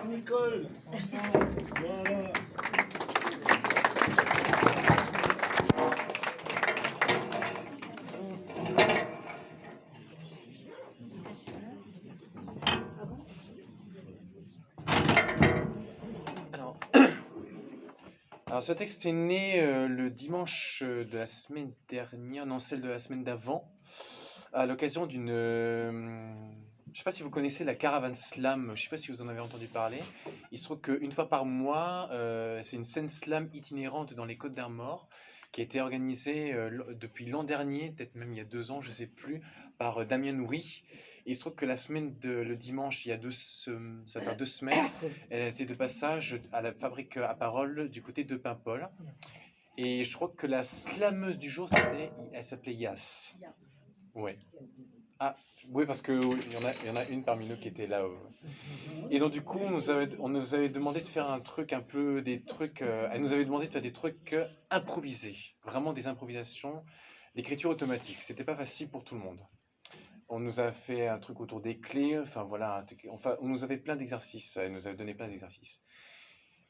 Bonsoir Nicole. Bonsoir. Voilà. Alors, ce texte est né le dimanche de la semaine dernière, non, celle de la semaine d'avant, à l'occasion d'une... je sais pas si vous connaissez la Caravane Slam, je sais pas si vous en avez entendu parler. Il se trouve qu'une fois par mois, c'est une scène slam itinérante dans les Côtes d'Armor, qui a été organisée depuis l'an dernier, peut-être même il y a 2 ans, je sais plus, par Damien Nourri. Et il se trouve que la semaine le dimanche, il y a ça fait 2 semaines, elle a été de passage à la Fabrique à Parole du côté de Paimpol. Et je crois que la slameuse du jour, elle s'appelait Yas. Ouais. Ah, oui, parce qu'il y en a une parmi nous qui était là. Et donc, du coup, on nous avait demandé de faire un truc un peu, elle nous avait demandé de faire des trucs improvisés. Vraiment des improvisations d'écriture automatique. C'était pas facile pour tout le monde. On nous a fait un truc autour des clés, enfin voilà, on nous avait plein d'exercices, elle nous avait donné plein d'exercices.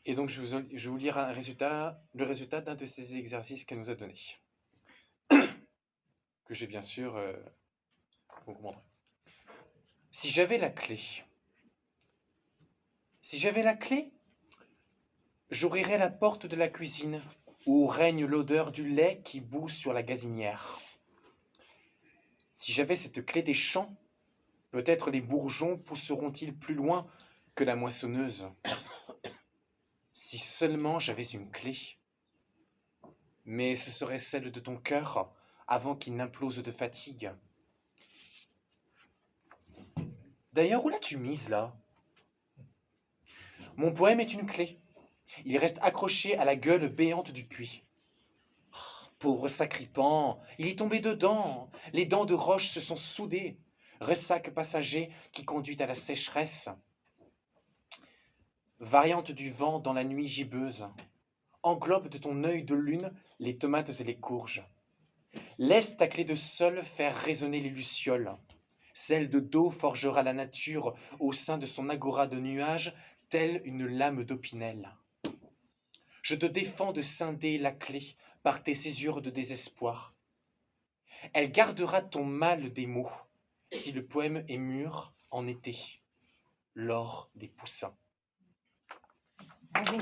Et donc je vais vous lire le résultat d'un de ces exercices qu'elle nous a donné. Que j'ai bien sûr, vous comprendrez. Si j'avais la clé, j'ouvrirais la porte de la cuisine où règne l'odeur du lait qui bout sur la gazinière. Si j'avais cette clé des champs, peut-être les bourgeons pousseront-ils plus loin que la moissonneuse. Si seulement j'avais une clé. Mais ce serait celle de ton cœur avant qu'il n'implose de fatigue. D'ailleurs, où l'as-tu mise, là? Mon poème est une clé. Il reste accroché à la gueule béante du puits. Pauvre sacripant, il est tombé dedans. Les dents de roche se sont soudées. Ressac passager qui conduit à la sécheresse. Variante du vent dans la nuit gibbeuse. Englobe de ton œil de lune les tomates et les courges. Laisse ta clé de sol faire résonner les lucioles. Celle de dos forgera la nature au sein de son agora de nuages, telle une lame d'opinel. Je te défends de scinder la clé par tes césures de désespoir. Elle gardera ton mal des mots, si le poème est mûr en été, l'or des poussins. Bravo.